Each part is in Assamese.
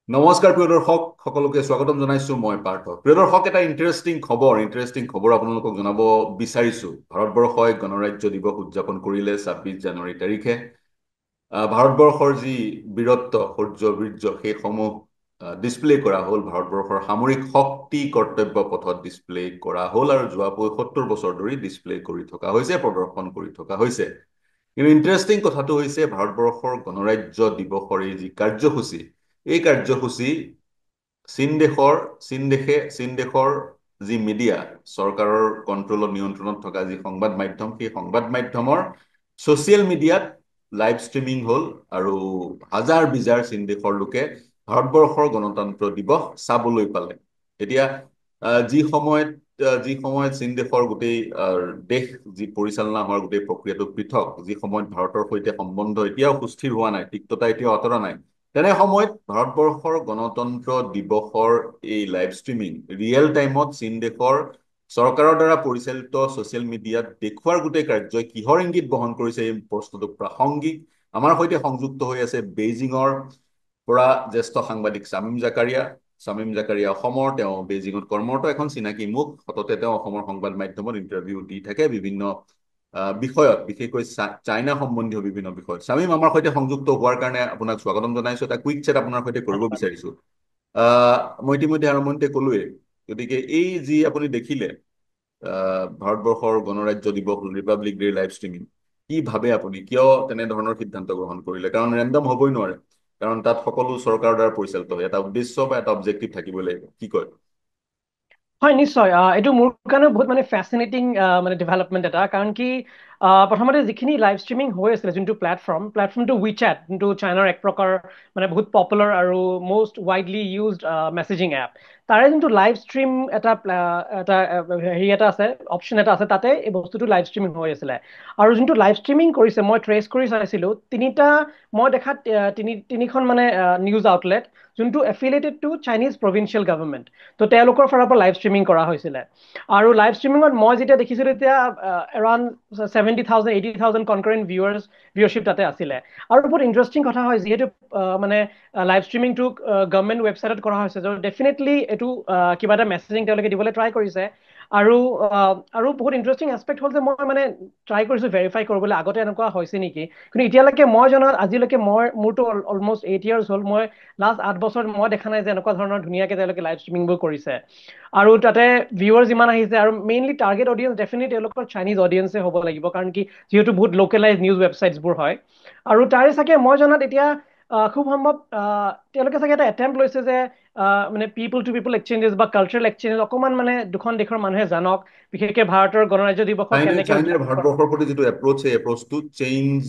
নমস্কাৰ প্ৰিয় দৰ্শক সকলোকে স্বাগতম জনাইছো মই পাৰ্থ। প্ৰিয় দৰ্শক, এটা ইণ্টাৰেষ্টিং খবৰ আপোনালোকক জনাব বিচাৰিছো। ভাৰতবৰ্ষই গণৰাজ্য দিৱস উদযাপন কৰিলে 26 জানুৱাৰী তাৰিখে। ভাৰতবৰ্ষৰ যি বীৰত্ব শৌৰ্য বীৰ্য সেইসমূহ ডিছপ্লে কৰা হ'ল। ভাৰতবৰ্ষৰ সামৰিক শক্তি কৰ্তব্য পথত ডিছপ্লে কৰা হ'ল আৰু যোৱা ৭৫ বছৰ ধৰি ডিছপ্লে কৰি থকা হৈছে, প্ৰদৰ্শন কৰি থকা হৈছে। কিন্তু ইণ্টাৰেষ্টিং কথাটো হৈছে ভাৰতবৰ্ষৰ গণৰাজ্য দিৱসৰ এই যি কাৰ্যসূচী, এই কাৰ্যসূচী চীন দেশৰ যি মিডিয়া, চৰকাৰৰ কণ্ট্ৰলত নিয়ন্ত্ৰণত থকা যি সংবাদ মাধ্যম, সেই সংবাদ মাধ্যমৰ ছ'চিয়েল মিডিয়াত লাইভ ষ্ট্ৰীমিং হ'ল আৰু হাজাৰ বিজাৰ চীন দেশৰ লোকে ভাৰতবৰ্ষৰ গণতন্ত্ৰ দিৱস চাবলৈ পালে। এতিয়া যি সময়ত চীন দেশৰ গোটেই দেশ যি পৰিচালনা হোৱাৰ গোটেই প্ৰক্ৰিয়াটো পৃথক, যি সময়ত ভাৰতৰ সৈতে সম্বন্ধ এতিয়াও সুস্থিৰ হোৱা নাই, তিক্ততা এতিয়াও আঁতৰা নাই, তেনে সময়ত ভাৰতবৰ্ষৰ গণতন্ত্ৰ দিৱসৰ এই লাইভ ষ্ট্ৰীমিং ৰিয়েল টাইমত চীন দেশৰ চৰকাৰৰ দ্বাৰা পৰিচালিত ছ'চিয়েল মিডিয়াত দেখুওৱাৰ গোটেই কাৰ্যই কিহৰ ইংগিত বহন কৰিছে, এই প্ৰশ্নটো প্ৰাসংগিক। আমাৰ সৈতে সংযুক্ত হৈ আছে বেইজিঙৰ পৰা জ্যেষ্ঠ সাংবাদিক শামীম জাকাৰিয়া অসমৰ। তেওঁ বেইজিঙত কৰ্মৰত এখন চিনাকি মুখ। সততে তেওঁ অসমৰ সংবাদ মাধ্যমত ইণ্টাৰভিউ দি থাকে বিভিন্ন বিষয়ত, বিশেষকৈ চাইনা সম্বন্ধীয় বিভিন্ন বিষয়ত। শামীম, আমাৰ সৈতে সংযুক্ত হোৱাৰ কাৰণে আপোনাক স্বাগতম জনাইছো। এটা কুইক চেট আপোনাৰ সৈতে কৰিব বিচাৰিছো। মই ইতিমধ্যে আৰম্ভণিতে ক'লোৱেই, গতিকে এই যি আপুনি দেখিলে ভাৰতবৰ্ষৰ গণৰাজ্য দিৱস ৰিপাব্লিক ডে লাইভ ষ্ট্ৰীমিং, কি ভাবে আপুনি, কিয় তেনেধৰণৰ সিদ্ধান্ত গ্ৰহণ কৰিলে? কাৰণ ৰেণ্ডম হ'বই নোৱাৰে, কাৰণ তাত সকলো চৰকাৰৰ দ্বাৰা পৰিচালিত হয়। এটা উদ্দেশ্য বা এটা অবজেক্টিভ থাকিবই লাগিব। কি কয়? হয়, নিশ্চয়। এইটো মোৰ কাৰণে বহুত মানে ফেচিনেটিং মানে ডেভেলপমেণ্ট এটা। কাৰণ কি প্ৰথমতে যিখিনি লাইভ ষ্ট্ৰীমিং হৈ আছিলে, যোনটো প্লেটফৰ্মটো উইচেট, যোনটো চাইনাৰ এক প্ৰকাৰ মানে বহুত পপুলাৰ আৰু মষ্ট ৱাইডলি ইউজড মেছেজিং এপ, তাৰে যোনটো লাইভ ষ্ট্ৰীম এটা আছে, অপশ্যন এটা আছে, তাতে এই বস্তুটো লাইভ ষ্ট্ৰীমিং হৈ আছিলে। আৰু যোনটো লাইভ ষ্ট্ৰীমিং কৰিছে, মই ট্ৰেচ কৰি চাইছিলো, মই দেখাত তিনিখন মানে নিউজ আউটলেট, যোনটো affiliated to Chinese provincial government. তো তেওঁলোকৰ ফালৰ পৰা লাইভ ষ্ট্ৰীমিং কৰা হৈছিলে। আৰু লাইভ ষ্ট্ৰীমিঙত মই যেতিয়া দেখিছিলোঁ, তেতিয়া এৰাউণ্ড 70,000 80,000 কনকাৰেণ্ট ভিউৱাৰশ্বিপ তাতে আছিলে। আৰু বহুত ইণ্টাৰেষ্টিং কথা হয়, যিহেতু মানে লাইভ ষ্ট্ৰীমিংটো গভৰ্ণমেণ্ট ৱেবছাইটত কৰা হৈছে, ত' ডেফিনেটলি এইটো কিবা এটা মেছেজিং তেওঁলোকে দিবলৈ ট্ৰাই কৰিছে। আৰু আৰু বহুত ইণ্টাৰেষ্টিং এছপেক্ট হ'ল যে মই মানে ট্ৰাই কৰিছোঁ ভেৰিফাই কৰিবলৈ, আগতে এনেকুৱা হৈছে নেকি। কিন্তু এতিয়ালৈকে মই জনাত আজিলৈকে মোৰতো অলমষ্ট 8 years হ'ল, মই লাষ্ট 8 বছৰত মই দেখা নাই যে এনেকুৱা ধৰণৰ ধুনীয়াকৈ তেওঁলোকে লাইভ ষ্ট্ৰীমিংবোৰ কৰিছে। আৰু তাতে ভিউৱাৰ্ছ যিমান আহিছে, আৰু মেইনলি টাৰ্গেট অডিয়েন্স ডেফিনেটলি তেওঁলোকৰ চাইনিজ অডিয়েন্সে হ'ব লাগিব, কাৰণ কি যিহেতু বহুত লোকেলাইজ নিউজ ৱেবছাইটছবোৰ হয়। আৰু তাৰে চাগে মই জনাত এতিয়া খুব সম্ভৱ তেওঁলোকে চাগে এটা এটেম্প লৈছে যে মানে পিপল টু পিপল এক্সচেঞ্জেছ বা কালচাৰেল এক্সচেঞ্জেছ অকণমান মানে দুখন দেশৰ মানুহে জানক, বিশেষকৈ ভাৰতৰ গণৰাজ্য দিৱসক কেনেকৈ চাইনাৰ উদযাপন কৰা। ভাৰতবৰ্ষৰ প্ৰতি যিটো এপ্ৰ'চ, সেই এপ্ৰ'চটো চেঞ্জ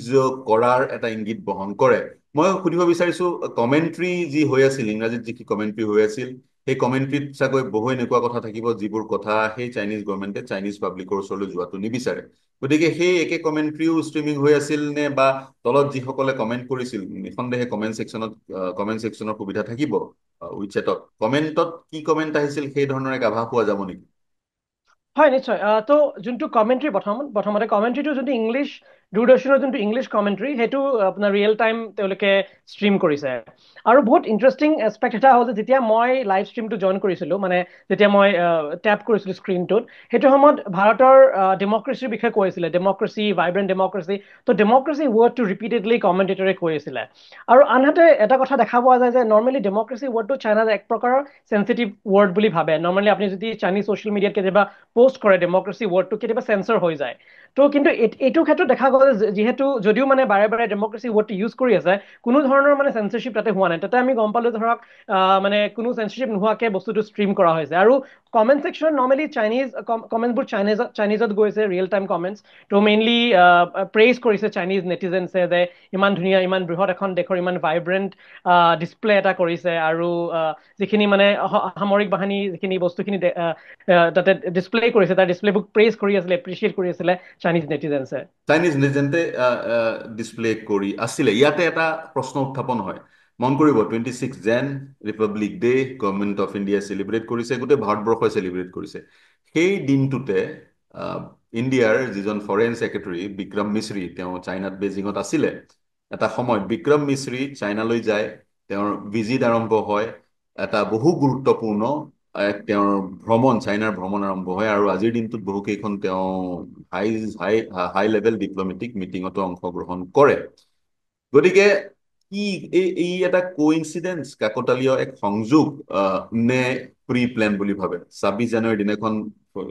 কৰাৰ এটা ইংগিত বহন কৰে। মই সুধিব বিচাৰিছো, কমেণ্ট্ৰি যি হৈ আছিল, ইংৰাজীত যি কমেণ্ট্ৰি হৈ আছিল, সেই কমেণ্ট্ৰিত চাগৈ বহু এনেকুৱা কথা থাকিব যিবোৰ কথা সেই চাইনিজ গভৰ্ণমেণ্টে চাইনিজ পাব্লিকৰ ওচৰলৈ যোৱাটো নিবিচাৰে। গতিকে সেই একে কমেণ্ট্ৰিও ষ্ট্ৰীমিং হৈ আছিল নে, বা তলত যিসকলে কমেণ্ট কৰিছিল, নিঃসন্দেহে কমেণ্ট ছেকশ্যনৰ সুবিধা থাকিব উইচেটত, কমেণ্টত কি কমেণ্ট আহিছিল সেই ধৰণৰ এক আভাস পোৱা যাব নেকি? হয়, নিশ্চয়। তো যোনটো কমেণ্ট্ৰি, প্ৰথমতে কমেণ্ট্ৰিটো যোনটো ইংলিছ, দূৰদৰ্শনৰ যোনটো ইংলিছ কমেণ্ট্ৰি, সেইটো আপোনাৰ ৰিয়েল টাইম তেওঁলোকে ষ্ট্ৰীম কৰিছে। আৰু বহুত ইণ্টাৰেষ্টিং এছপেক্ট এটা হ'ল যে যেতিয়া মই লাইভ ষ্ট্ৰীমটো জইন কৰিছিলোঁ, মানে যেতিয়া মই টেপ কৰিছিলোঁ স্ক্ৰীনটোত, সেইটো সময়ত ভাৰতৰ ডেম'ক্ৰেচিৰ বিষয়ে কৈ আছিলে, ডেম'ক্ৰেচি, ভাইব্ৰেণ্ট ডেম'ক্ৰেচি। তো ডেম'ক্ৰেচি ৱৰ্ডটো ৰিপিটেডলি কমেণ্টেটৰে কৈ আছিলে। আৰু আনহাতে এটা কথা দেখা পোৱা যায় যে নৰ্মেলি ডেম'ক্ৰেচি ৱৰ্ডটো চাইনাৰ এক প্ৰকাৰৰ চেঞ্চিটিভ ৱৰ্ড বুলি ভাবে। নৰ্মেলি আপুনি যদি চাইনিজ ছ'চিয়েল মিডিয়াত কেতিয়াবা পোষ্ট কৰে, ডেম'ক্ৰেচি ৱৰ্ডটো কেতিয়াবা চেঞ্চৰ হৈ যায়। তো কিন্তু এইটো ক্ষেত্ৰত দেখা গ'ল যে যিহেতু যদিও মানে বাৰে বাৰে ডেম'ক্ৰেচি ৱৰ্ডটো ইউজ কৰি আছে, কোনো ধৰণৰ মানে চেঞ্চৰশ্বিপ তাতে হোৱা নাই। তাতে আমি গম পালোঁ ধৰক মানে কোনো চেঞ্চৰশ্বিপ নোহোৱাকৈ বস্তুটো ষ্ট্ৰীম কৰা হৈছে। আৰু কমেণ্ট ছেকশ্যনত নৰ্মেলি কমেণ্টবোৰ চাইনিজত গৈছে, ৰিয়েল টাইম কমেণ্টছ। তো মেইনলি প্ৰেইজ কৰিছে চাইনিজ নেটিজেনছে যে ইমান ধুনীয়া, ইমান বৃহৎ এখন দেশৰ ইমান ভাইব্ৰেণ্ট ডিছপ্লে এটা কৰিছে। আৰু যিখিনি মানে সামৰিক বাহিনী যিখিনি বস্তুখিনি তাতে ডিছপ্লে কৰিছে, তাৰ ডিছপ্লেবোৰ প্ৰেইজ কৰি আছিলে, এপ্ৰিচিয়েট কৰি আছিলে চাইনিজ নেটিজেনছে। চাইনিজ নেজেণ্টে ডিছপ্লে কৰি আছিলে। ইয়াতে এটা প্ৰশ্ন উত্থাপন হয়, মন কৰিব, 26 জানুৱাৰী ৰিপাব্লিক ডে গভৰ্ণমেণ্ট অফ ইণ্ডিয়াই চেলিব্ৰেট কৰিছে, গোটেই ভাৰতবৰ্ষই চেলিব্ৰেট কৰিছে। সেই দিনটোতে ইণ্ডিয়াৰ যিজন ফৰেইন ছেক্ৰেটাৰী বিক্ৰম মিশ্ৰি, তেওঁ চাইনাত বেইজিঙত আছিলে এটা সময়ত। বিক্ৰম মিশ্ৰি চাইনালৈ যায়, তেওঁৰ ভিজিট আৰম্ভ হয়, এটা বহু গুৰুত্বপূৰ্ণ তেওঁৰ ভ্ৰমণ, চাইনাৰ ভ্ৰমণ আৰম্ভ হয়, আৰু আজিৰ দিনটোত বহুকেইখন তেওঁ হাই হাই হাই লেভেল ডিপ্ল'মেটিক মিটিঙতো অংশগ্ৰহণ কৰে। গতিকে কি এই এটা কোইনচিডেন্স, কাকতালীয় এক সংযোগ, নে প্ৰি প্লেন বুলি ভাবে? 26 জানুৱাৰীৰ দিনাখন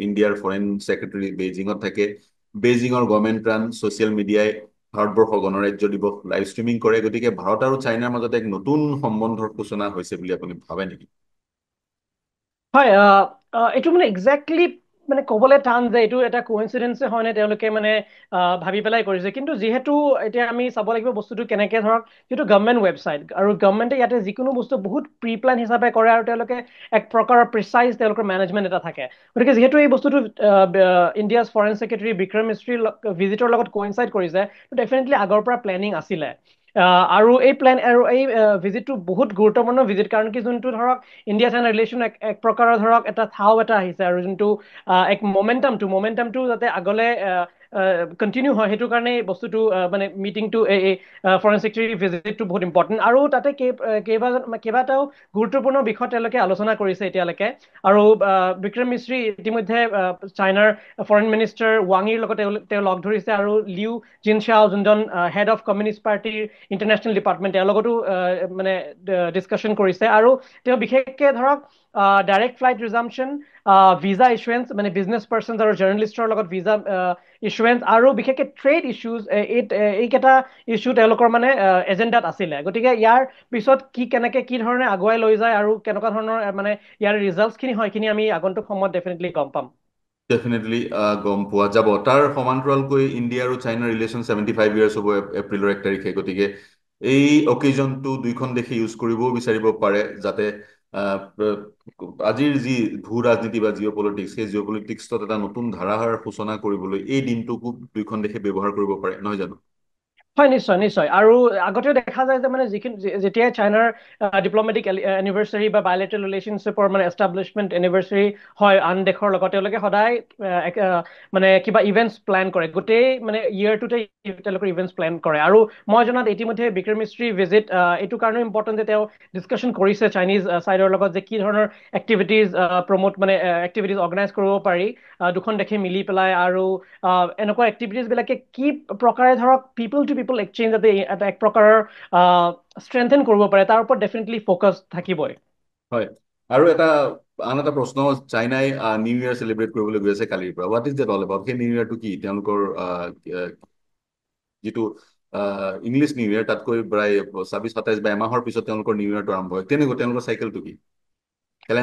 ইণ্ডিয়াৰ ফৰেইন ছেক্ৰেটাৰী বেইজিঙত থাকে, বেইজিঙৰ গভৰ্ণমেণ্ট ৰান ছ'চিয়েল মিডিয়াই ভাৰতবৰ্ষ গণৰাজ্য দিৱস লাইভ ষ্ট্ৰিমিং কৰে। গতিকে ভাৰত আৰু চাইনাৰ মাজত এক নতুন সম্বন্ধৰ সূচনা হৈছে বুলি আপুনি ভাবে নেকি? হয়, এইটো মানে একজেক্টলি মানে ক'বলৈ টান যে এইটো এটা কোইনচিডেন্সে হয় নে তেওঁলোকে মানে ভাবি পেলাই কৰিছে। কিন্তু যিহেতু এতিয়া আমি চাব লাগিব বস্তুটো কেনেকে, ধৰক যিটো গভৰ্ণমেণ্ট ৱেবছাইট, আৰু গভৰ্ণমেণ্টে ইয়াতে যিকোনো বস্তু বহুত প্ৰি প্লেন হিচাপে কৰে, আৰু তেওঁলোকে এক প্ৰকাৰৰ প্ৰিচাইজ তেওঁলোকৰ মেনেজমেণ্ট এটা থাকে। গতিকে যিহেতু এই বস্তুটো India's foreign secretary Vikram মিস্ত্ৰীৰ visitor লগত কোইনচাইড কৰিছে, ডেফিনেটলি আগৰ পৰা প্লেনিং আছিলে। আৰু এই প্লেন আৰু এই ভিজিটটো বহুত গুৰুত্বপূৰ্ণ ভিজিট, কাৰণ কি যোনটো ধৰক ইণ্ডিয়া চাইনা ৰিলেশ্যন এক প্ৰকাৰৰ ধৰক এটা থাও এটা আহিছে, আৰু যোনটো এক মমেণ্টামটো যাতে আগলে কণ্টিনিউ হয়, সেইটো কাৰণে এই বস্তুটো মানে মিটিংটো এই ফৰেইন ছেক্ৰেটাৰী ভিজিটটো বহুত ইম্পৰ্টেণ্ট। আৰু তাতে কেইবাটাও গুৰুত্বপূৰ্ণ বিষয় তেওঁলোকে আলোচনা কৰিছে এতিয়ালৈকে। আৰু বিক্ৰম মিস্ত্ৰী ইতিমধ্যে চাইনাৰ ফৰেইন মিনিষ্টাৰ ৱাঙিৰ লগত তেওঁ লগ ধৰিছে, আৰু লিউ জিনশ্বাও যোনজন হেড অফ কমিউনিষ্ট পাৰ্টিৰ ইণ্টাৰনেশ্যনেল ডিপাৰ্টমেণ্ট, তেওঁৰ লগতো মানে ডিছকাশ্যন কৰিছে। আৰু তেওঁ বিশেষকে ধৰক ডাইৰেক্ট ফ্লাইট ৰিজাম্পশ্যন, ভিজা ইছুৱেঞ্চ, মানে বিজনেছ পাৰ্চন আৰু জাৰ্নেলিষ্টৰ লগত ভিজা ইছুৱেঞ্চ, আৰু বিশেষকে ট্ৰেড ইছ্যুজ, এইকেইটা ইছ্যু তেওঁলোকৰ মানে এজেণ্ডাত আছিলে। গতিকে ইয়াৰ পিছত কেনেকে কি ধৰণে আগুৱাই লৈ যায় আৰু কেনেকুৱা ধৰণৰ মানে ইয়াৰ ৰিজাল্টছখিনি হয়, এইখিনি আমি আগন্তুক সময়ত ডেফিনেটলি গম পাম। ডেফিনেটলি গম পোৱা যাব। তাৰ সমান্তৰালকৈ ইণ্ডিয়া আৰু চাইনাৰ ৰিলেশ্যন 75 ইয়াৰ্ছ হ'ব এপ্ৰিলৰ 1 তাৰিখে। গতিকে এই অকেজনটো দুইখন দেশে ইউজ কৰিবও বিচাৰিব পাৰে, যাতে আজিৰ যি ভূ ৰাজনীতি বা জিঅ' পলিটিক্স, সেই জিঅ' পলিটিক্সত এটা নতুন ধাৰাৰ সূচনা কৰিবলৈ এই দিনটোকো দুইখন দেশে ব্যৱহাৰ কৰিব পাৰে, নহয় জানো? হয়, নিশ্চয় নিশ্চয়। আৰু আগতেও দেখা যায় যে মানে যেতিয়াই চাইনাৰ ডিপ্ল'মেটিক এনিভাৰ্চাৰী বা বাইলেটাৰেল ৰিলেশ্যনশ্বিপৰ মানে এষ্টাব্লিছমেণ্ট এনিভাৰ্চাৰী হয় আন দেশৰ লগত, তেওঁলোকে সদায় মানে কিবা ইভেণ্টছ প্লেন কৰে, গোটেই মানে ইয়েৰটোতে তেওঁলোকৰ ইভেণ্টছ প্লেন কৰে। আৰু মই জনাত ইতিমধ্যে বিক্ৰম মিস্ত্ৰী ভিজিট এইটো কাৰণেও ইম্পৰ্টেণ্ট যে তেওঁ ডিছকাশ্যন কৰিছে চাইনিজ ছাইডৰ লগত যে কি ধৰণৰ এক্টিভিটিজ এক্টিভিটিজ অৰ্গেনাইজ কৰিব পাৰি দুখন দেশে মিলি পেলাই, আৰু এনেকুৱা এক্টিভিটিজবিলাকে কি প্ৰকাৰে ধৰক পিপল টু পিপল এক্সচেঞ্জ যাতে এটা এক প্ৰকাৰৰ ষ্ট্ৰেংথেন কৰিব পাৰে, তাৰ ওপৰত ডেফিনেটলি ফ'কাছ থাকিবই। হয়। আৰু আন এটা প্ৰশ্ন, চাইনাই নিউ ইয়েৰ চেলিব্ৰেট কৰিবলৈ গৈ আছে কালিৰ পৰা। What is that all about? সেই নিউ ইয়েৰটো কি? তেওঁলোকৰ যিটো ইংলিছ নিউ ইয়েৰ, তাতকৈ প্ৰায় 26-27 বা এমাহৰ পিছত তেওঁলোকৰ নিউ ইয়েৰটো আৰম্ভ হয়। তেনেকুৱা তেওঁলোকৰ চাইকেলটো কি?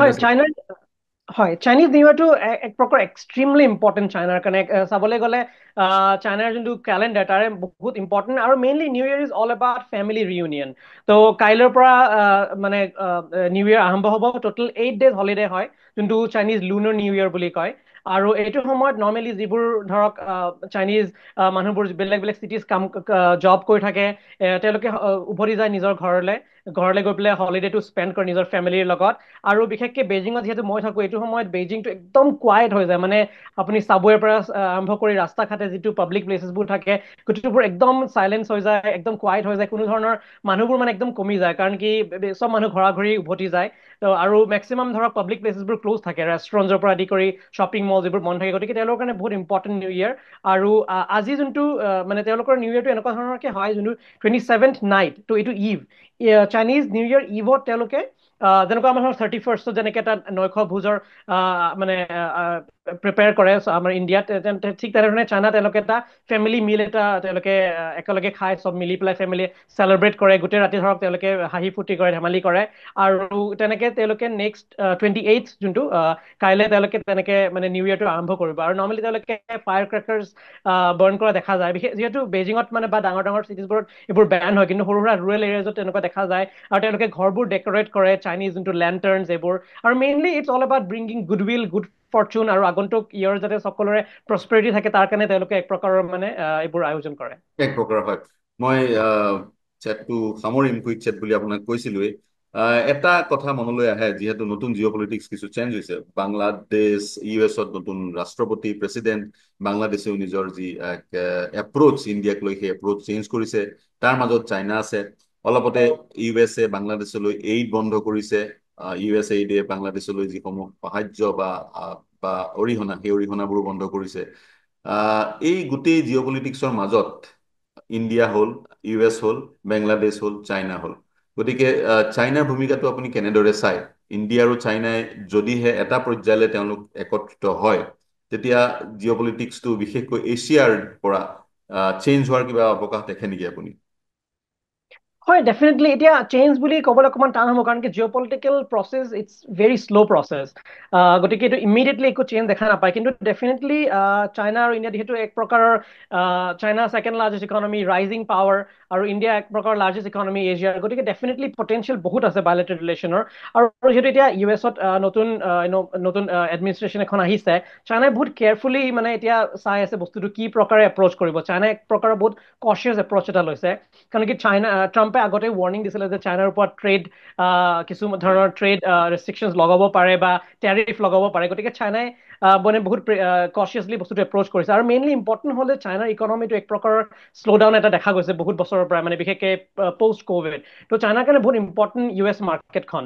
হয়, কেলেণ্ডাৰ? চাইনিজ নিউ ইয়েৰটো এক প্ৰকাৰ এক্সট্ৰিমলি ইম্পৰ্টেণ্ট চাইনাৰ কাৰণে। চাবলৈ গ'লে চাইনাৰ যোনটো কেলেণ্ডাৰ তাৰে বহুত ইম্পৰ্টেণ্ট, আৰু mainly New Year is all about family reunion. ত' কাইলৈৰ পৰা মানে নিউ ইয়েৰ আৰম্ভ হ'ব। টোটেল 8 days হলিডে হয়, যোনটো চাইনিজ লুনাৰ নিউ ইয়েৰ বুলি কয়। আৰু এইটো সময়ত নৰ্মেলি যিবোৰ ধৰক চাইনিজ মানুহবোৰ বেলেগ বেলেগ চিটিজ জব কৰি থাকে, তেওঁলোকে উভতি যায় নিজৰ ঘৰলৈ গৈ পেলাই হলিডেটো স্পেণ্ড কৰে নিজৰ ফেমিলিৰ লগত। আৰু বিশেষকে বেইজিঙত যিহেতু মই থাকোঁ, এইটো সময়ত বেইজিংটো একদম কোৱাইট হৈ যায়। মানে আপুনি চাবৱেৰ পৰা আৰম্ভ কৰি ৰাস্তা ঘাটে যিটো পাব্লিক প্লেচেছবোৰ থাকে, গোটেইবোৰ একদম চাইলেঞ্চ হৈ যায়, একদম কোৱাইট হৈ যায়। কোনো ধৰণৰ মানুহবোৰ মানে একদম কমি যায়, কাৰণ কি চব মানুহ ঘৰা ঘৰি উভতি যায়। আৰু মেক্সিমাম ধৰক পাব্লিক প্লেচেছবোৰ ক্ল'জ থাকে, ৰেষ্টুৰেণ্টৰ পৰা আদি কৰি শ্বপিং মল যিবোৰ বন্ধ থাকে। গতিকে তেওঁলোকৰ কাৰণে বহুত ইম্পৰ্টেণ্ট নিউ ইয়েৰ। আৰু আজি যোনটো মানে তেওঁলোকৰ নিউ ইয়েৰটো এনেকুৱা ধৰণৰকে হয়, যোনটো 27th নাইট, ত' এইটো ইভ, চাইনিজ নিউ ইয়েৰ ইভত তেওঁলোকে যেনেকুৱা আমাৰ 31st যেনেকে এটা নৈশ ভোজৰ মানে প্ৰিপেয়াৰ কৰে আমাৰ ইণ্ডিয়াত, ঠিক তেনেধৰণে চাইনা তেওঁলোকে এটা ফেমিলি মিল এটা তেওঁলোকে একেলগে খাই, চব মিলি পেলাই ফেমিলি চেলিব্ৰেট কৰে। গোটেই ৰাতি ধৰক তেওঁলোকে হাঁহি ফূৰ্তি কৰে, ধেমালি কৰে। আৰু তেনেকে তেওঁলোকে নেক্সট 28th যোনটো কাইলৈ তেওঁলোকে তেনেকে মানে নিউ ইয়েৰটো আৰম্ভ কৰিব। আৰু নৰ্মেলি তেওঁলোকে ফায়াৰ ক্ৰেকাৰ্ছ বাৰ্ণ কৰা দেখা যায়, যিহেতু বেইজিঙত মানে বা ডাঙৰ ডাঙৰ চিটিজবোৰত এইবোৰ বেন হয়, কিন্তু সৰু সুৰা ৰুৰেল এৰিয়াজত তেনেকুৱা দেখা যায়। আৰু তেওঁলোকে ঘৰবোৰ ডেক'ৰেট কৰে, চাইনিজ যোনটো লেণ্টাৰ্ণছ এইবোৰ। আৰু mainly it's all about bringing goodwill, good fortune, আৰু আগন্তুক ইয়েৰ যাতে সকলোৰে প্ৰস্পেৰিটি থাকে, তাৰ কাৰণে তেওঁলোকে এক প্ৰকাৰৰ মানে এইবোৰ আয়োজন কৰে। এক প্ৰকাৰ হয়। মই চেটটো সামৰিম, কুইক চেট বুলি আপোনাক কৈছিলোৱেই। এটা কথা মনলৈ আহে, যিহেতু নতুন জিঅ' পলিটিক্স কিছু চেঞ্জ হৈছে। বাংলাদেশ, US-ত নতুন ৰাষ্ট্ৰপতি, প্ৰেচিডেণ্ট, বাংলাদেশেও নিজৰ যি এপ্ৰ'চ ইণ্ডিয়াক লৈ, সেই এপ্ৰ'চ চেঞ্জ কৰিছে। তাৰ মাজত চাইনা আছে। অলপতে USA বাংলাদেশলৈ এইড বন্ধ কৰিছে USAIDে বাংলাদেশলৈ যিসমূহ সাহায্য বা অৰিহণা সেই অৰিহণাবোৰো বন্ধ কৰিছে এই গোটেই জিঅ'পলিটিক্সৰ মাজত ইণ্ডিয়া হ'ল US হ'ল বাংলাদেশ হ'ল চাইনা হ'ল গতিকে চাইনাৰ ভূমিকাটো আপুনি কেনেদৰে চায় ইণ্ডিয়া আৰু চাইনাই যদিহে এটা পৰ্যায়লৈ তেওঁলোক একত্ৰিত হয় তেতিয়া জিঅ'পলিটিক্সটো বিশেষকৈ এছিয়াৰ পৰা চেঞ্জ হোৱাৰ কিবা অৱকাশ দেখে নেকি আপুনি হয় ডেফিনেটলি এতিয়া চেঞ্জ বুলি ক'বলৈ অকণমান টান হ'ব কাৰণ কি geopolitical process it's very slow' process গতিকে এইটো ইমিডিয়েটলি একো চেঞ্জ দেখা নাপায় কিন্তু ডেফিনেটলি চাইনা আৰু ইণ্ডিয়া যিহেতু এক প্ৰকাৰৰ China second largest economy rising power আৰু ইণ্ডিয়া এক প্ৰকাৰৰ লাৰ্জেষ্ট ইকনমি এছিয়াৰ গতিকে ডেফিনেটলি পটেঞ্চিয়েল বহুত আছে বায়'লেটাৰেল ৰিলেশ্যনৰ আৰু যিহেতু এতিয়া US-ত নতুন এডমিনিষ্ট্ৰেশ্যন এখন আহিছে চাইনাই বহুত কেয়াৰফুলি মানে এতিয়া চাই আছে বস্তুটো কি প্ৰকাৰে এপ্ৰ'চ কৰিব চাইনাই এক প্ৰকাৰৰ বহুত কচিয়াছ এপ্ৰ'চ এটা লৈছে কাৰণ কি ট্ৰাম্পে আগতে ৱাৰ্নিং দিছিলে যে চাইনাৰ ওপৰত কিছু ধৰণৰ ট্ৰেড ৰেষ্ট্ৰিকশ্যনছ লগাব পাৰে বা টেৰিফ লগাব পাৰে গতিকে চাইনাই মানে বহুত কচিয়াছলি বস্তুটো এপ্ৰ'চ কৰিছে আৰু মেইনলি ইম্পৰ্টেণ্ট হ'লে চাইনাৰ ইকনমিটো এক প্ৰকাৰৰ শ্ল' ডাউন এটা দেখা গৈছে বহুত বছৰৰ পৰা মানে বিশেষকৈ পষ্ট ক'ভিড তো চাইনাৰ কাৰণে বহুত ইম্পৰ্টেণ্ট US মাৰ্কেটখন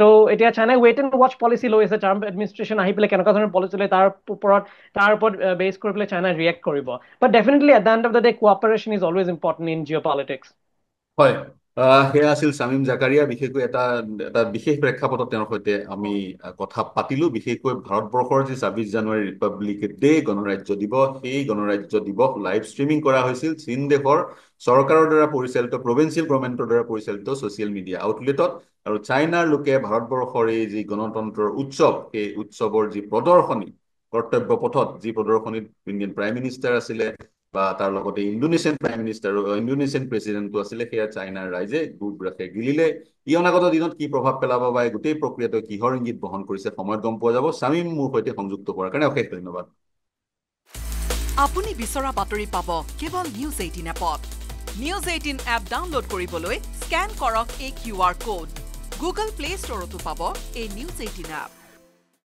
তো এতিয়া চাইনাই ৱেইট এণ্ড ৱাচ পলিচি লৈ আছে ট্ৰাম্প এডমিনিষ্ট্ৰেশ্যন আহি পেলাই কেনেকুৱা ধৰণৰ পলিচি লৈ তাৰ ওপৰত বেছ কৰি পেলাই চাইনাই ৰিয়েক্ট কৰিব but definitely at the end of the day cooperation is always important in geopolitics হয় সেয়া আছিল শামীম জাকাৰিয়া বিশেষকৈ এটা বিশেষ প্ৰেক্ষাপটত তেওঁৰ সৈতে আমি কথা পাতিলো বিশেষকৈ ভাৰতবৰ্ষৰ যি 26 জানুৱাৰী ৰিপাব্লিক ডে গণৰাজ্য দিৱস সেই গণৰাজ্য দিৱস লাইভ ষ্ট্ৰিমিং কৰা হৈছিল চীন দেশৰ চৰকাৰৰ দ্বাৰা পৰিচালিত প্ৰভিন্সিয়েল গভৰ্ণমেণ্টৰ দ্বাৰা পৰিচালিত ছ'চিয়েল মিডিয়া আউটলেটত আৰু চাইনাৰ লোকে ভাৰতবৰ্ষৰ এই যি গণতন্ত্ৰৰ উৎসৱ সেই উৎসৱৰ যি প্ৰদৰ্শনী কৰ্তব্য পথত যি প্ৰদৰ্শনীত ইণ্ডিয়ান প্ৰাইম মিনিষ্টাৰ আছিলে বা তাৰ লগতে ইণ্ডোনেছিয়ান প্ৰাইম মিনিষ্টাৰ ইণ্ডোনেছিয়ান প্ৰেচিডেণ্টটো আছিলে সেয়া চাইনাৰ ৰাইজে গুৰব্ৰাখে গিলিলে অনাগত দিনত কি প্ৰভাৱ পেলাব বা এই গোটেই প্ৰক্ৰিয়াটো কিহৰ ইংগিত বহন কৰিছে সময়ত গম পোৱা যাব শামীম মোৰ সৈতে সংযুক্ত হোৱাৰ কাৰণে অশেষ ধন্যবাদ আপুনি বিচৰা বাতৰি পাব কেৱল নিউজ 18 এপত নিউজ 18 এপ ডাউনলোড কৰিবলৈ স্কেন কৰক এই QR কোড গুগল প্লে ষ্টৰতো পাব এই নিউজ 18 এপ